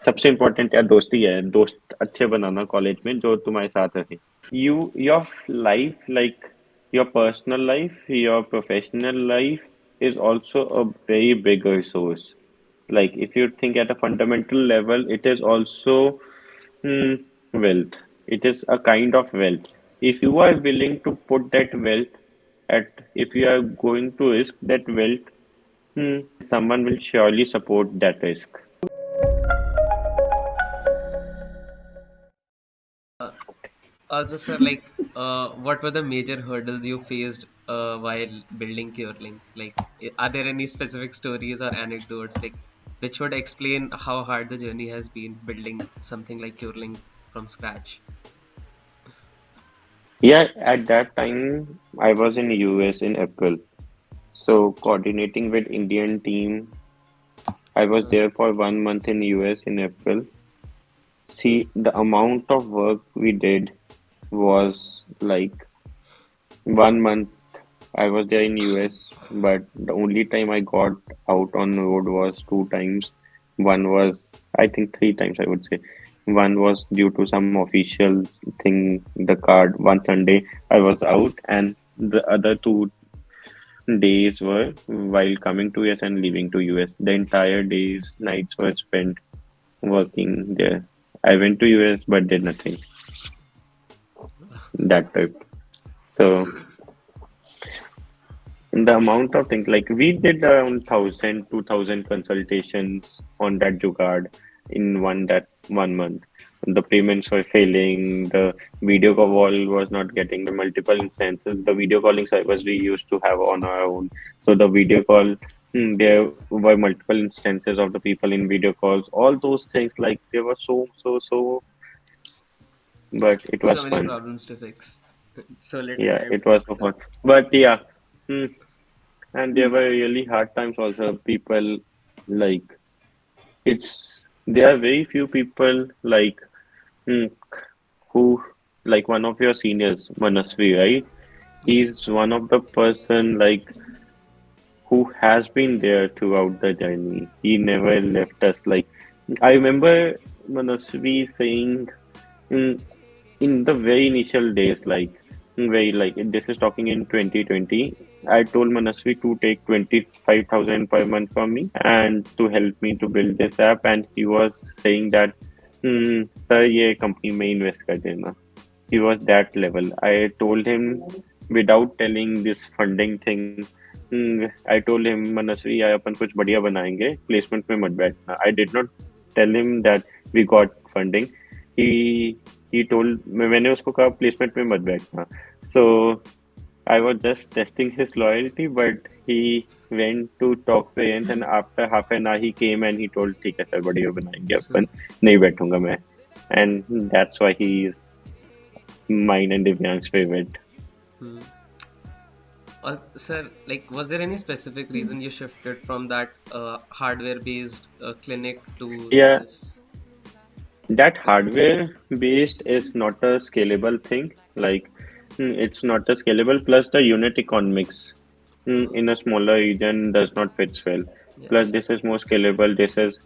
सबसे इम्पोर्टेंट यार दोस्ती है, दोस्त अच्छे बनाना कॉलेज में जो तुम्हारे साथ रहे। Your life, like your personal life, your professional life is also a very big resource. Like if you think at a fundamental level, it is also hmm, wealth. It is a kind of wealth. If you are willing to put that wealth if you are going to risk that wealth, someone will surely support that risk. Also, sir, what were the major hurdles you faced while building Curelink? Are there any specific stories or anecdotes which would explain how hard the journey has been building something like Curelink from scratch? Yeah, at that time I was in US in April. So coordinating with Indian team, I was Uh, there for 1 month in US in April. See, the amount of work we did was like 1 month. I was there in US, but the only time I got out on road was 2 times. One was, I think, 3 times, I would say. One was due to some official thing, the card. One Sunday I was out, and the other 2 days were while coming to US and leaving to US. The entire days, nights were spent working there. I went to US but did nothing that trip. So the amount of things like we did around 1,000, 2,000 consultations on that Jugaad in 1 month. The payments were failing, the video call was not getting the multiple instances, the video calling service we used to have on our own. So the video call, there were multiple instances of the people in video calls, all those things like they were so, but it so was many fun. problems to fix, so little Yeah, time it to was fix so them. fun. But yeah. hmm, And there were really hard times also. People like it's there are very few people like hmm, who like one of your seniors, Manasvi, right? Yes. He's one of the person like who has been there throughout the journey. He never left us. Like I remember Manasvi saying in in the very initial days, like very like this is talking in 2020, I told Manasvi to take 25,000 per month from me and to help me to build this app, and he was saying that, sir, ये company में invest कर देना. He was that level. I told him without telling this funding thing. I told him Manasvi यार अपन कुछ बढ़िया बनाएंगे placement में मत बैठना. I did not tell him that we got funding. He he told मैंने उसको कहा placement में मत बैठना. So I was just testing his loyalty, but he went to talk parents, and after half an hour he came and he told ठीक है sir बढ़िया बनाएंगे अपन नहीं बैठूंगा मैं. And that's why he is mine and Divyang's favorite. Hmm. Sir, was there any specific reason you shifted from that hardware-based clinic to Yeah, this? that hardware based is not a scalable thing. Like, it's not a scalable. Plus, the unit economics Uh, in a smaller region does not fit well. Plus, yes. this is more scalable. This is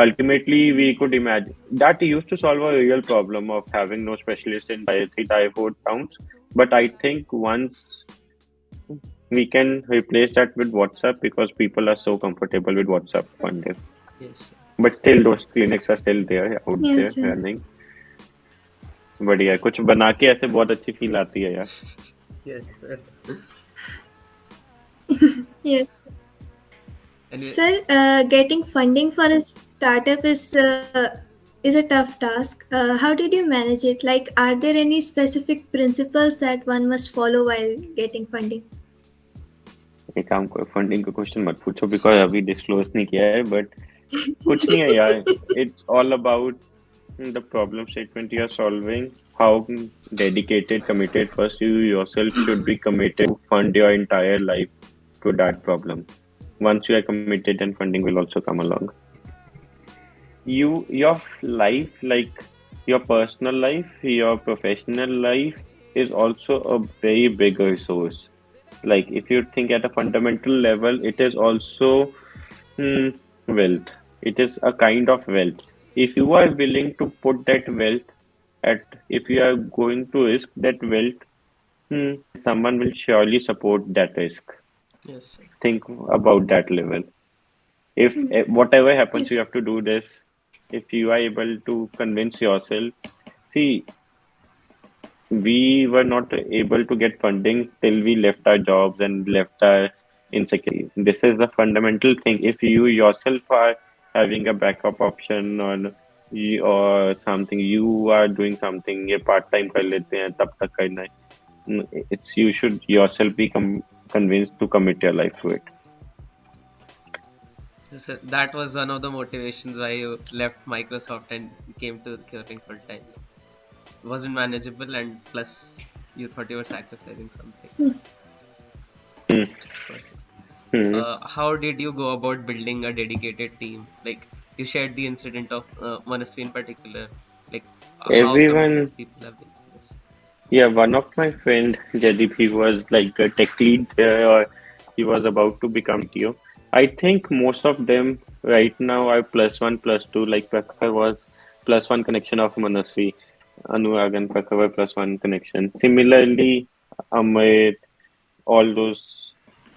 ultimately we could imagine that used to solve a real problem of having no specialists in tier 3, tier 4 towns. But I think once we can replace that with WhatsApp because people are so comfortable with WhatsApp one day. Yes. But still, those clinics are still there out there Yes, sir. running. बढ़िया कुछ बना के ऐसे बहुत अच्छी feel आती है यार. Yes, sir. Yes. Anyway, Sir, getting funding for a startup is a tough task. How did you manage it? Like, are there any specific principles that one must follow while getting funding? एक काम करो funding का question मत पूछो because अभी disclose नहीं किया है बट कुछ नहीं है यार. It's all about the problem statement you are solving, how dedicated, committed. First, you yourself should be committed to fund your entire life to that problem. Once you are committed, then funding will also come along. Your life, like your personal life, your professional life, is also a very big resource. Like if you think at a fundamental level, it is also wealth. It is a kind of wealth. if you are willing to put that wealth if you are going to risk that wealth, someone will surely support that risk. Yes, sir. Think about that level. If whatever happens, you Yes. have to do this. If you are able to convince yourself, see, we were not able to get funding till we left our jobs and left our insecurities. This is the fundamental thing. If you yourself are having a backup option or something, you are doing something, ये part time कर लेते हैं तब तक करना है. It's you should yourself be convinced to commit your life to it. Yes, sir. That was one of the motivations why you left Microsoft and came to Curelink full time. It wasn't manageable, and plus you thought you were sacrificing something. Hmm. But, Hmm. how did you go about building a dedicated team? Like you shared the incident of Manasvi in particular. Like how Everyone, committed people have been. Yes. yeah, one of my friend, Jadip, he was like a tech lead there, or he was about to become TO. I think most of them right now are plus one, plus two. Like Prakhar was plus one connection of Manasvi, Anurag and Prakhar were plus one connection. Similarly, Amit, all those,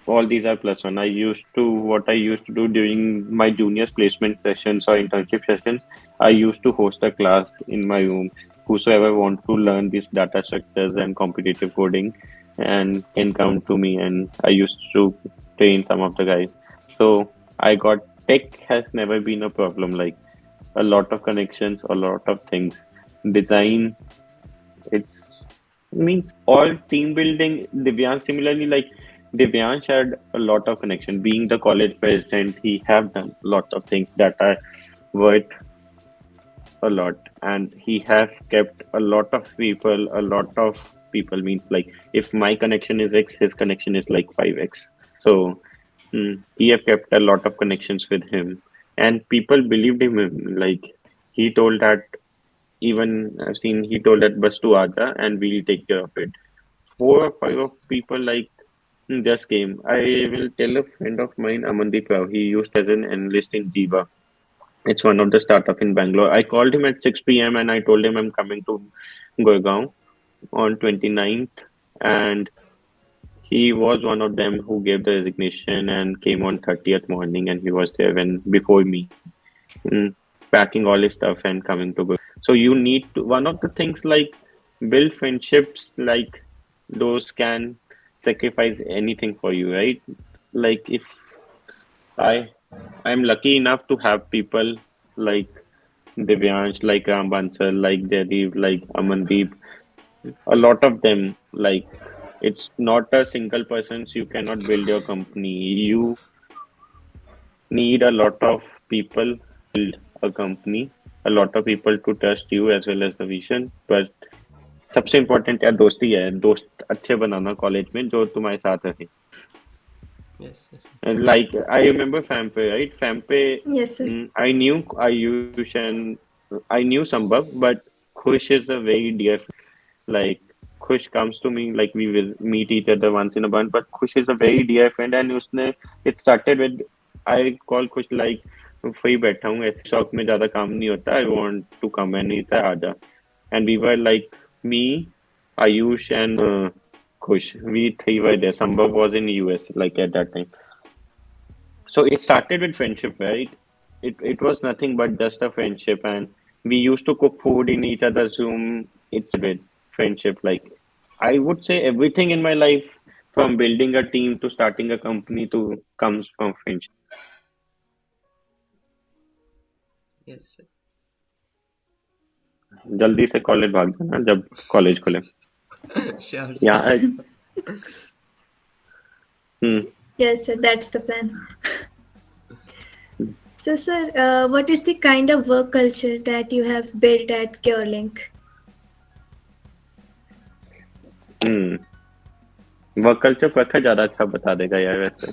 all these are plus one. What I used to do during my juniors placement sessions or internship sessions, I used to host a class in my room. Whosoever want to learn these data structures and competitive coding and can come to me, and I used to train some of the guys. So I got tech has never been a problem. Like a lot of connections, a lot of things. Design, it's means all team building. Divyansh similarly, like Divyansh had a lot of connection. Being the college president, he have done lots of things that are worth a lot, and he has kept a lot of people. A lot of people means like if my connection is X, his connection is like 5X. So he have kept a lot of connections with him, and people believed him. Like he told that even I've seen he told that bus to Aja and we'll take care of it. Four or five of Yes. people like just came. I will tell a friend of mine, Amandeep Rao. He used as an analyst in Jiva. It's one of the startup in Bangalore. I called him at 6 p.m. and I told him I'm coming to Gurgaon on 29th, and he was one of them who gave the resignation and came on 30th morning, and he was there when before me, mm, packing all his stuff and coming to go. So you need to one of the things like build friendships like those can sacrifice anything for you, right? Like if I I'm lucky enough to have people like Divyansh, like Ram Bansal, like Jaideep, like Amandeep, a lot of them. Like it's not a single person, so you cannot build your company. You need a lot of people build a company, a lot of people to trust you as well as the vision. But सबसे important यार दोस्ती है दोस्त अच्छे बनाना college में जो तुम्हारे साथ रहे. Yes, sir. And like I remember Fampe, right? Fampe, Yes, sir. I knew Ayush and I knew Sambhav, but Khush is a very dear friend. Like Khush comes to me like we will meet each other once in a month, but Khush is a very dear friend and उसने it started with I call Khush like free बैठा हूँ ऐसे शौक में ज्यादा काम नहीं होता I want to come and इधर आजा and we were like me, Ayush and Khush. We three were there. Sambhav was in US like at that time. So it started with friendship, right? It was Yes. nothing but just a friendship, and we used to cook food in each other's room. It's with friendship. Like I would say everything in my life, from building a team to starting a company to comes from friendship. Yes, sir. जल्दी से college भाग जाना जब college खुले. Sure, sir. Yeah. Hmm. Yes, sir. That's the plan. So, sir, what is the kind of work culture that you have built at Curelink? Hmm. Work culture प्रखर ज्यादा अच्छा बता देगा यार वैसे.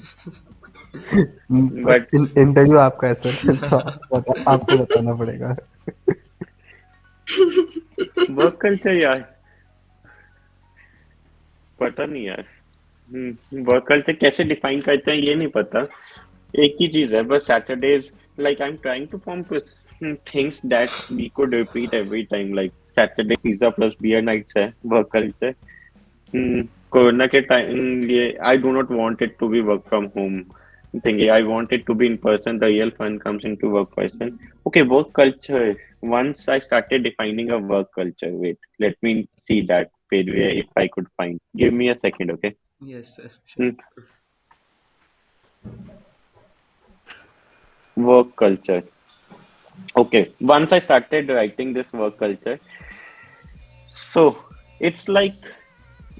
But इंटरव्यू आपका है सर तो आपको बताना पड़ेगा. वर्क कल्चर यार पता नहीं यार. वर्क कल्चर कैसे डिफाइन करते हैं ये नहीं पता. एक ही चीज है बस Saturdays like I'm trying to form things that we could repeat every time. Like Saturday pizza plus beer nights है work culture. कोरोना के टाइम लिए I do not want it to be work from home thingy. I want it to be in person. The real fun comes into work person. Okay, work culture. Once I started defining a work culture. Wait, let me see that page where if I could find. Give me a second, okay? Yes, sir. Sure. Hmm. Work culture. Okay, once I started writing this work culture, so it's like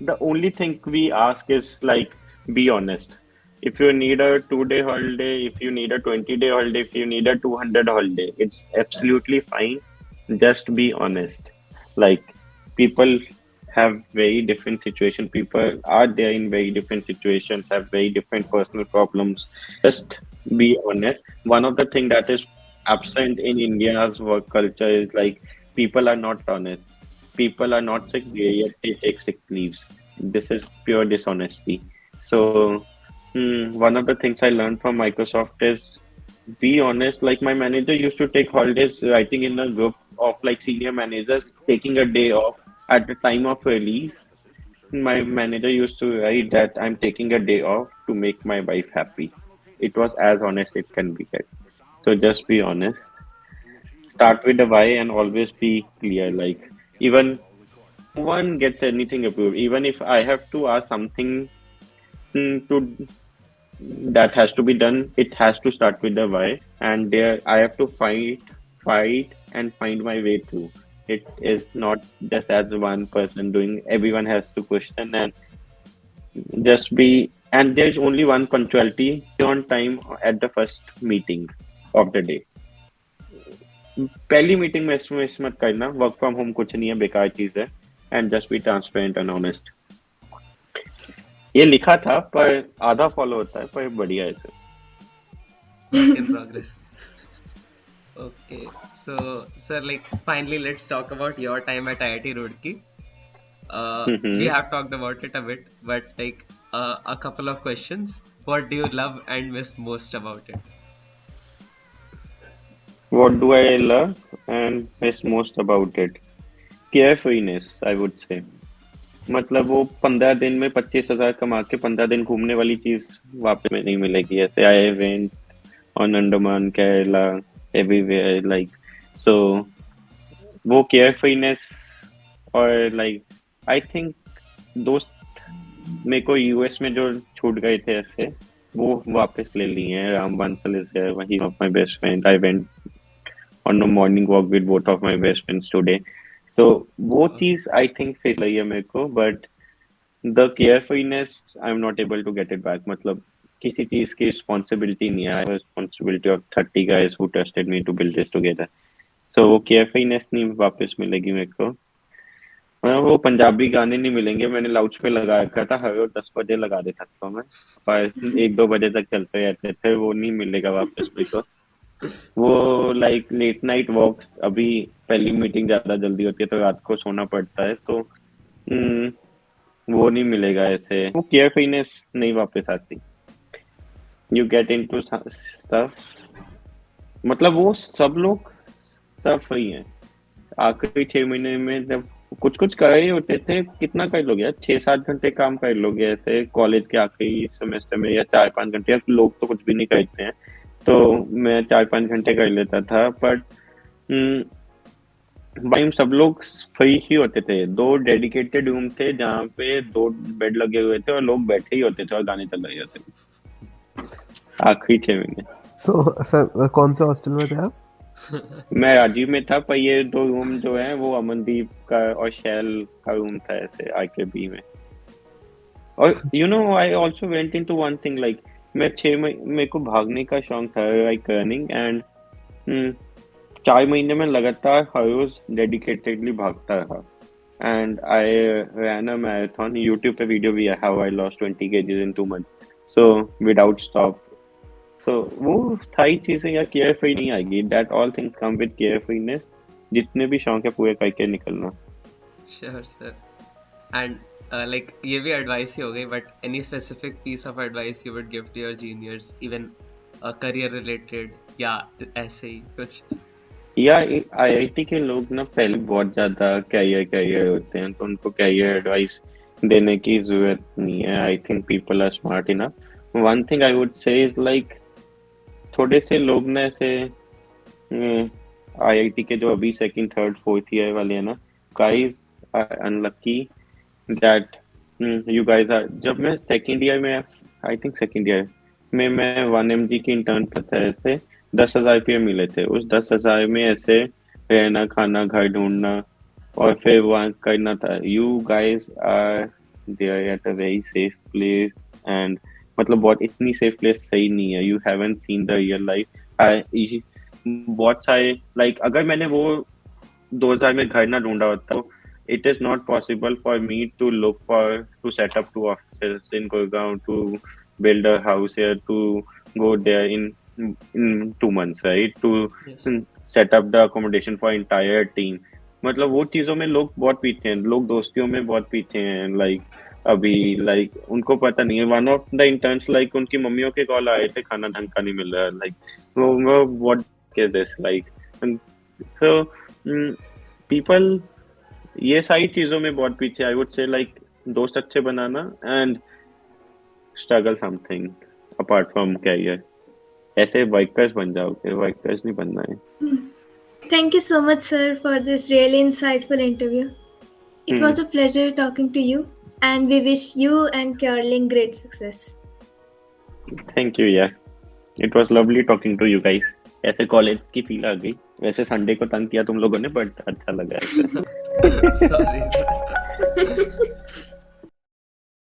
the only thing we ask is like be honest. If you need a 2 day holiday, if you need a 20-day holiday, if you need a 200 holiday, it's absolutely fine. Just be honest. Like people have very different situations. People are there in very different situations, have very different personal problems. Just be honest. One of the things that is absent in India's work culture is like people are not honest. People are not sick, yet they take sick leaves. This is pure dishonesty. So, one of the things I learned from Microsoft is be honest. Like my manager used to take holidays, writing in a group of like senior managers taking a day off at the time of release. My manager used to write that I'm taking a day off to make my wife happy. It was as honest it can be get. So just be honest. Start with the why and always be clear. Like even no one gets anything approved. Even if I have to ask something to that has to be done, it has to start with the why, and there I have to fight, and find my way through. It is not just as one person doing. Everyone has to question and just be. And there's only one punctuality: be on time at the first meeting of the day. पहली meeting में miss मत करना. Work from home कुछ नहीं है, बेकार चीज है. And just be transparent and honest. ये लिखा था पर आधा फॉलो होता है, पर बढ़िया है sir. Work in progress. Okay, so sir, like finally, let's talk about your time at IIT Roorkee. We have talked about it a bit, but like a couple of questions. What do you love and miss most about it? What do I love and miss most about it? Carefreeness, I would say. मतलब वो 15 दिन में 25,000 कमा के 15 दिन घूमने वाली चीज वापस में नहीं मिलेगी. ऐसे I went on Andaman, Kerala, everywhere, like so वो केयरफ्रीनेस. और लाइक आई थिंक दोस्त मेरे को यूएस में जो छूट गए थे ऐसे, वो वापस ले लिए हैं. Ram Bansal is here, he of my best friend. I went on a morning walk with both of my best friends today. So वो चीज I think फेस रही है मेरे को, but the carefreeness I'm not able to get it back. मतलब किसी चीज की responsibility नहीं है. I have responsibility of 30 guys who trusted me to build this together. So वो carefreeness नहीं वापस मिलेगी मेरे को. वो पंजाबी गाने नहीं मिलेंगे. मैंने लाउड पे लगा रखा था, हर रोज 10 बजे लगा देता था मैं, पर 1-2 बजे तक चलते रहते थे. वो नहीं मिलेगा वापस मेरे को. वो लाइक लेट नाइट वॉक्स. अभी पहली मीटिंग ज्यादा जल्दी होती है तो रात को सोना पड़ता है, तो वो नहीं मिलेगा ऐसे. वो केयरफ्रीनेस नहीं वापस आती. You get into stuff. मतलब वो सब लोग सब फ्री हैं. आखिरी 6 महीने में जब कुछ कुछ कर रहे होते थे, कितना कर लोगे यार, 6-7 घंटे काम कर लोगे ऐसे कॉलेज के आखिरी सेमेस्टर में, या 4-5 घंटे. या लोग तो कुछ भी नहीं करते हैं, तो मैं 4-5 घंटे कर लेता था. बट भाई सब लोग फ्री ही होते थे. 2 डेडिकेटेड रूम थे जहाँ पे 2 बेड लगे हुए थे और लोग बैठे ही होते थे और गाने चल रहे होते थे आखिरी 6 महीने. तो सर कौन से हॉस्टल में थे आप? मैं राजीव में था, पर ये 2 रूम जो है वो अमनदीप का और शैल का रूम था ऐसे आरकेबी में. और you know I also went into one thing. Like मैं 6 मेरे को भागने का शौक था, लाइक रनिंग. एंड 4 महीने में लगातार हर रोज डेडिकेटेडली भागता रहा. And I ran a marathon. YouTube पे वीडियो भी है, how I lost 20 kgs in 2 months, so without stop. So वो सारी चीजें या केयरफ्री नहीं आएगी. That all things come with carefreeness. जितने भी शौक है पूरे करके निकलना. Sure, sir. And like ये भी advice ही हो गई, but any specific piece of advice you would give to your juniors, even career related या ऐसे ही कुछ? या आईआईटी के लोग ना पहले बहुत ज्यादा कैरियर होते हैं, तो उनको कैरियर एडवाइस देने की जरूरत नहीं है. I think people are smart enough. One thing I would say is like थोड़े से लोग ना ऐसे आईआईटी के जो अभी सेकंड थर्ड फोर्थ ईयर वाले हैं ना, guys are unlucky that you guys are. जब मैं सेकंड ईयर में, आई थिंक सेकंड ईयर में मैं 1 MG की इंटर्न करता है, ऐसे 10,000 रुपये मिले थे. उस 10,000 में ऐसे रहना खाना घर ढूंढना और फिर वहाँ करना था. You guys are there at a very safe place, and मतलब बहुत इतनी सेफ प्लेस सही नहीं है. You haven't seen the real life. बहुत सारे लाइक अगर मैंने वो 2000 में घर ना ढूंढा होता, तो it is not possible for me to look for to set up 2 offices in Gurgaon, to build a house here, to go there in 2 months, right? To Yes. set up the accommodation for entire team. मतलब वो चीजों में लोग बहुत पीछे हैं, लोग दोस्तियों में बहुत पीछे हैं. लाइक अभी लाइक उनको पता नहीं है. One of the interns like उनकी मम्मियों के कॉल आए थे, खाना ढंग का नहीं मिल रहा. लाइक वो what is this like. So people ये सारी चीजों में बहुत पीछे. आई वुड से लाइक दोस्त अच्छे बनाना and struggle something apart from career. ऐसे वर्कर्स बन जाओगे, वर्कर्स नहीं बनना है. Thank you so much, sir, for this really insightful interview. It was a pleasure talking to you, and we wish you and Curelink great success. Thank you यार, it was lovely talking to you guys. ऐसे college की feel आ गई. वैसे Sunday को तंग किया तुम लोगों ने, बट अच्छा लगा. Sorry, sir.